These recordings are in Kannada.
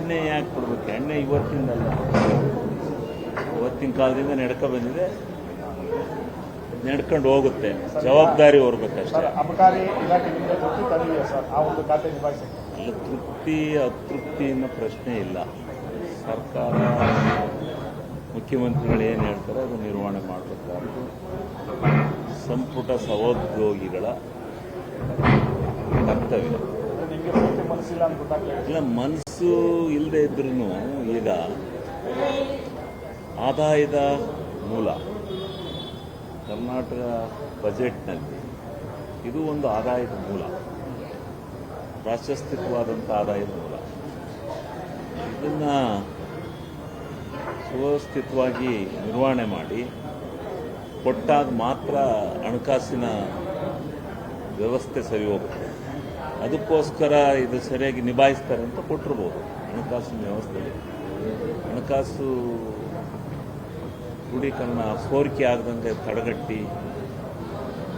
ಎಣ್ಣೆ ಯಾಕೆ ಕೊಡ್ಬೇಕು? ಎಣ್ಣೆ ಇವತ್ತಿಂದಲ್ಲ, ಇವತ್ತಿನ ಕಾಲದಿಂದ ನಡ್ಕೊ ಬಂದಿದೆ, ನಡ್ಕೊಂಡು ಹೋಗುತ್ತೆ. ಜವಾಬ್ದಾರಿ ಹೊರಬೇಕಷ್ಟೇ. ಅಬಕಾರಿ ಇಲಾಖೆಯಿಂದ ತೃಪ್ತಿ ತಂದಿದೆಯಾ ಸರ್ ಆ ಒಂದು ಖಾತೆ ನಿಭಾಯಿಸಕ್ಕೆ? ಅಲ್ಲಿ ತೃಪ್ತಿ ಅತೃಪ್ತಿ ಅನ್ನೋ ಪ್ರಶ್ನೆ ಇಲ್ಲ. ಸರ್ಕಾರ ಮುಖ್ಯಮಂತ್ರಿಗಳು ಏನು ಹೇಳ್ತಾರೆ ಅದು ನಿರ್ವಹಣೆ ಮಾಡಬೇಕಾದ್ದು ಸಂಪುಟ ಸಹೋದ್ಯೋಗಿಗಳ ಕರ್ತವ್ಯ. ನಿಮಗೆ ಪೂರ್ತಿ ಮನಸ್ಸಿಲ್ಲ ಅಂತ ಗೊತ್ತಾಗ್ತದೆ. ಇಲ್ಲ, ಮನಸ್ಸು ಇಲ್ಲದೆ ಇದ್ರೂ ಈಗ ಆದಾಯದ ಮೂಲ ಕರ್ನಾಟಕ ಬಜೆಟ್ನಲ್ಲಿ ಇದು ಒಂದು ಆದಾಯದ ಮೂಲ, ಪ್ರಾಶಸ್ತ್ಯವಾದಂಥ ಆದಾಯದ ಮೂಲ. ಇದನ್ನು ಸುವ್ಯವಸ್ಥಿತವಾಗಿ ನಿರ್ವಹಣೆ ಮಾಡಿ ಕೊಟ್ಟಾಗ ಮಾತ್ರ ಹಣಕಾಸಿನ ವ್ಯವಸ್ಥೆ ಸರಿ ಹೋಗುತ್ತೆ. ಅದಕ್ಕೋಸ್ಕರ ಇದು ಸರಿಯಾಗಿ ನಿಭಾಯಿಸ್ತಾರೆ ಅಂತ ಕೊಟ್ಟಿರ್ಬೋದು. ಹಣಕಾಸಿನ ವ್ಯವಸ್ಥೆಯಲ್ಲಿ ಹಣಕಾಸು ಕ್ರೋಢೀಕರಣ ಸೋರಿಕೆ ಆಗದಂತೆ ತಡೆಗಟ್ಟಿ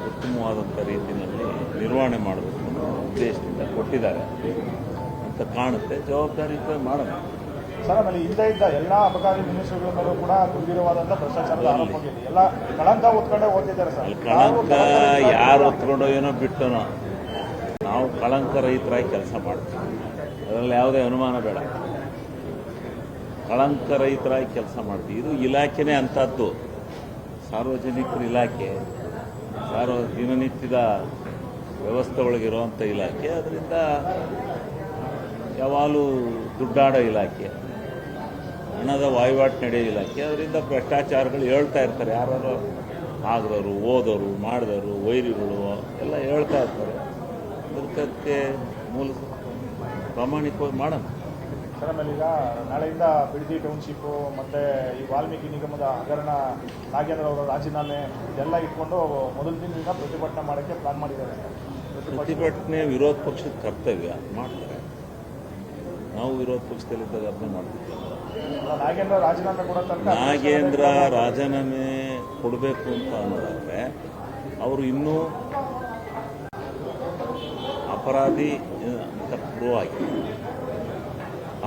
ಉತ್ತಮವಾದಂಥ ರೀತಿಯಲ್ಲಿ ನಿರ್ವಹಣೆ ಮಾಡಬೇಕು ಅನ್ನೋ ಉದ್ದೇಶದಿಂದ ಕೊಟ್ಟಿದ್ದಾರೆ ಅಂತ ಕಾಣುತ್ತೆ. ಜವಾಬ್ದಾರಿಯುತ ಮಾಡೋಣ. ಸರ್, ಆಮೇಲೆ ಹಿಂದೆ ಇದ್ದ ಎಲ್ಲ ಅಬಕಾರಿ ಮಿನಿಸ್ಟರ್ಗಳ ಮೇಲೂ ಕೂಡ ಗಂಭೀರವಾದಂಥ ಭ್ರಷ್ಟಾಚಾರದ ಆರೋಪಗಳಿದೆ. ಎಲ್ಲ ಕಳಂಕ ಹೊತ್ಕೊಂಡೇ ಓದ್ತಿದ್ದಾರೆ ಸರ್. ಕಳಂಕ ಯಾರು ಹೊತ್ಕೊಂಡೋ ಏನೋ ಬಿಟ್ಟನೋ, ನಾವು ಕಳಂಕ ರಹಿತರಾಗಿ ಕೆಲಸ ಮಾಡ್ತೀವಿ, ಅದರಲ್ಲಿ ಯಾವುದೇ ಅನುಮಾನ ಬೇಡ. ಕಳಂಕ ರಹಿತರಾಗಿ ಕೆಲಸ ಮಾಡ್ತೀವಿ. ಇದು ಇಲಾಖೆನೇ ಅಂಥದ್ದು, ಸಾರ್ವಜನಿಕರ ಇಲಾಖೆ, ದಿನನಿತ್ಯದ ವ್ಯವಸ್ಥೆ ಒಳಗಿರುವಂಥ ಇಲಾಖೆ. ಅದರಿಂದ ಯಾವಾಗಲೂ ದುಡ್ಡಾಡೋ ಇಲಾಖೆ, ಹಣದ ವಹಿವಾಟು ನಡೆಯೋ ಇಲಾಖೆ. ಅದರಿಂದ ಭ್ರಷ್ಟಾಚಾರಗಳು ಹೇಳ್ತಾ ಇರ್ತಾರೆ. ಯಾರು ಆಗದವರು, ಓದೋರು, ಮಾಡಿದವರು, ವೈರಿಗಳು ಎಲ್ಲ ಹೇಳ್ತಾ ಇರ್ತಾರೆ. ಅದಕ್ಕೆ ಮೂಲ ಪ್ರಾಮಾಣಿಕವಾಗಿ ಮಾಡೋಣ. ಸರ್, ಆಮೇಲೆ ಈಗ ನಾಳೆಯಿಂದ ಬಿಡದಿ ಟೌನ್ಶಿಪ್ಪು ಮತ್ತು ಈ ವಾಲ್ಮೀಕಿ ನಿಗಮದ ಹಗರಣ, ನಾಗೇಂದ್ರ ಅವರ ರಾಜೀನಾಮೆ ಇದೆಲ್ಲ ಇಟ್ಕೊಂಡು ಮೊದಲ ದಿನದಿಂದ ಪ್ರತಿಭಟನೆ ಮಾಡೋಕ್ಕೆ ಪ್ಲಾನ್ ಮಾಡಿದ್ದಾರೆ. ಪ್ರತಿಭಟನೆ ವಿರೋಧ ಪಕ್ಷದ ಕರ್ತವ್ಯ, ಮಾಡ್ತಾರೆ. ನಾವು ವಿರೋಧ ಪಕ್ಷದಲ್ಲಿದ್ದಾಗ ಅದನ್ನೇ ಮಾಡ್ತಿದ್ವಿ. ನಾಗೇಂದ್ರ ರಾಜೀನಾಮೆ ಕೊಡೋ ತನಕ ನಾಗೇಂದ್ರ ರಾಜೀನಾಮೆ ಕೊಡಬೇಕು ಅಂತ ಅನ್ನೋದಾದ್ರೆ ಅವರು ಇನ್ನೂ ಅಪರಾಧಿ ಅಂತ ಪ್ರೂವ್ ಆಗಿ,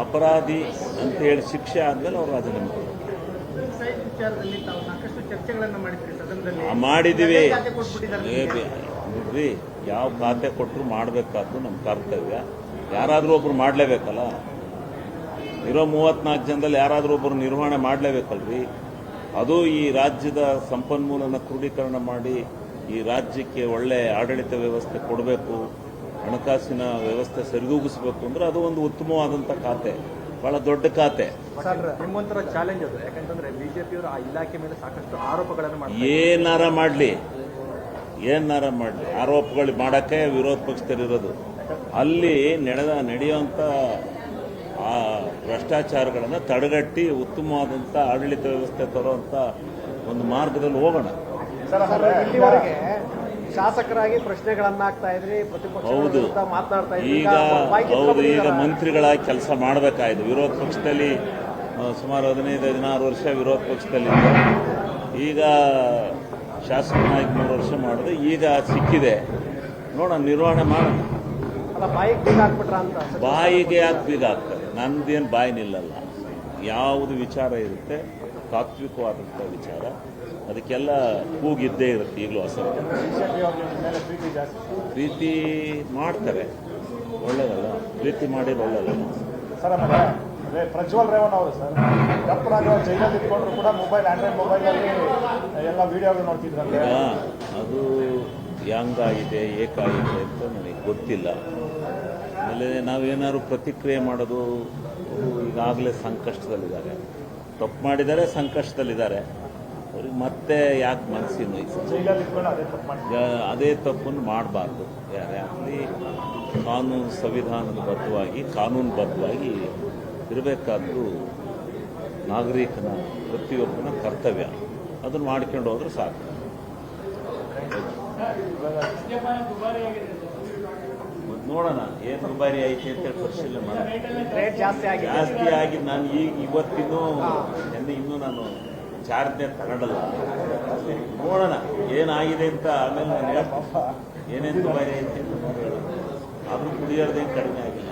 ಅಪರಾಧಿ ಅಂತ ಹೇಳಿ ಶಿಕ್ಷೆ ಆದ್ಮೇಲೆ ಅವರು ರಾಜೀನಾಮೆ ಕೊಡಬೇಕು. ಮಾಡಿದ್ದೀವಿ. ಯಾವ ಖಾತೆ ಕೊಟ್ಟರು ಮಾಡಬೇಕಾದ್ದು ನಮ್ಮ ಕರ್ತವ್ಯ. ಯಾರಾದರೂ ಒಬ್ರು ಮಾಡಲೇಬೇಕಲ್ಲ. ಇರೋ 34 ಜನದಲ್ಲಿ ಯಾರಾದರೂ ಒಬ್ಬರು ನಿರ್ವಹಣೆ ಮಾಡಲೇಬೇಕಲ್ರಿ. ಅದು ಈ ರಾಜ್ಯದ ಸಂಪನ್ಮೂಲನ ಕ್ರೋಢೀಕರಣ ಮಾಡಿ ಈ ರಾಜ್ಯಕ್ಕೆ ಒಳ್ಳೆ ಆಡಳಿತ ವ್ಯವಸ್ಥೆ ಕೊಡಬೇಕು, ಹಣಕಾಸಿನ ವ್ಯವಸ್ಥೆ ಸರಿದೂಗಿಸಬೇಕು ಅಂದ್ರೆ ಅದು ಒಂದು ಉತ್ತಮವಾದಂಥ ಖಾತೆ, ಬಹಳ ದೊಡ್ಡ ಖಾತೆ. ನಿಮ್ಮಂತರ ಚಾಲೆಂಜ್ ಅದು. ಯಾಕಂತಂದ್ರೆ ಬಿಜೆಪಿಯವರು ಆ ಇಲಾಖೆ ಮೇಲೆ ಸಾಕಷ್ಟು ಆರೋಪಗಳನ್ನು ಮಾಡ್ತಾರೆ. ಏನಾರ ಮಾಡಲಿ, ಆರೋಪಗಳು ಮಾಡೋಕ್ಕೆ ವಿರೋಧ ಪಕ್ಷದಲ್ಲಿರೋದು. ಅಲ್ಲಿ ನಡೆಯುವಂಥ ಆ ಭ್ರಷ್ಟಾಚಾರಗಳನ್ನು ತಡೆಗಟ್ಟಿ ಉತ್ತಮವಾದಂಥ ಆಡಳಿತ ವ್ಯವಸ್ಥೆ ತರುವಂಥ ಒಂದು ಮಾರ್ಗದಲ್ಲಿ ಹೋಗೋಣ. ಇಲ್ಲಿವರೆಗೆ ಶಾಸಕರಾಗಿ ಪ್ರಶ್ನೆಗಳನ್ನಾಗ್ತಾ ಇದ್ರಿ, ಹೌದು. ಮಾತನಾಡ್ತಾ ಈಗ ಮಂತ್ರಿಗಳಾಗಿ ಕೆಲಸ ಮಾಡಬೇಕಾಯ್ತು. ವಿರೋಧ ಪಕ್ಷದಲ್ಲಿ ಸುಮಾರು 15-16 ವರ್ಷ ವಿರೋಧ ಪಕ್ಷದಲ್ಲಿದ್ದೆ. ಈಗ ಶಾಸಕನಾಗಿ 3 ವರ್ಷ ಮಾಡಿದೆ. ಈಗ ಸಿಕ್ಕಿದೆ, ನೋಡೋಣ, ನಿರ್ವಹಣೆ ಮಾಡೋಣ. ಬಾಯಿಗೆ ಯಾಕೆ ಬೀಗ ಆಗ್ತದೆ? ನಂದೇನು ಬಾಯಿ ನಿಲ್ಲಲ್ಲ. ಯಾವುದು ವಿಚಾರ ಇರುತ್ತೆ ತಾತ್ವಿಕವಾದಂಥ ವಿಚಾರ, ಅದಕ್ಕೆಲ್ಲ ಕೂಗಿದ್ದೇ ಇರುತ್ತೆ. ಈಗಲೂ ಅಸಂಖ್ಯ ಪ್ರೀತಿ ಮಾಡ್ತಾರೆ, ಒಳ್ಳೇದಲ್ಲ. ಪ್ರೀತಿ ಮಾಡಿದ್ರೆ ಒಳ್ಳೇದಲ್ಲ. ಸರ್, ಆಮೇಲೆ ಪ್ರಜ್ವಲ್ ರೇವಣ್ಣ ಅವರು ಸರ್ ಕಪ್ಪನಾಗ ಜೈಲಲ್ಲಿ ಇಟ್ಕೊಂಡ್ರು ಕೂಡ ಆಂಡ್ರಾಯ್ಡ್ ಮೊಬೈಲಲ್ಲಿ ಎಲ್ಲ ವಿಡಿಯೋಗಳು ನೋಡ್ತಿದ್ರಂತೆ. ಅದು ಹೆಂಗಾಗಿದೆ, ಏಕಾಗಿದೆ ಅಂತ ನನಗೆ ಗೊತ್ತಿಲ್ಲ. ಆಮೇಲೆ ನಾವೇನಾದ್ರು ಪ್ರತಿಕ್ರಿಯೆ ಮಾಡೋದು, ಈಗಾಗಲೇ ಸಂಕಷ್ಟದಲ್ಲಿದ್ದಾರೆ, ತಪ್ಪು ಮಾಡಿದ್ದಾರೆ, ಸಂಕಷ್ಟದಲ್ಲಿದ್ದಾರೆ. ಅವ್ರಿಗೆ ಮತ್ತೆ ಯಾಕೆ ಮನಸ್ಸಿನ ನೋಯಿಸಿ ಅದೇ ತಪ್ಪನ್ನು ಮಾಡಬಾರ್ದು. ಯಾರಾಗಲಿ ಕಾನೂನುಬದ್ಧವಾಗಿ ಇರಬೇಕಾದ್ದು ನಾಗರಿಕನ ಪ್ರತಿಯೊಬ್ಬನ ಕರ್ತವ್ಯ. ಅದನ್ನು ಮಾಡ್ಕೊಂಡು ಹೋದ್ರೆ ಸಾಕು. ನೋಡೋಣ ಏನು ದುಬಾರಿ ಐತಿ ಅಂತೇಳಿ ಪರಿಶೀಲನೆ ಮಾಡೋಣ. ಜಾಸ್ತಿ ಆಗಿ ನಾನು ಇವತ್ತಿನ್ನೂ ನಾನು ಚಾರ್ಜ್ನೇ ತಗೊಂಡಲ್ಲ. ನೋಡೋಣ ಏನಾಗಿದೆ ಅಂತ. ಆಮೇಲೆ ನಾನು ಹೇಳ್ತೀನಿ ಏನೇನು ದುಬಾರಿ ಐತಿ ಅಂತ. ಆದರೂ ಕುಡಿಯೋದೇನು ಕಡಿಮೆ ಆಗಿಲ್ಲ.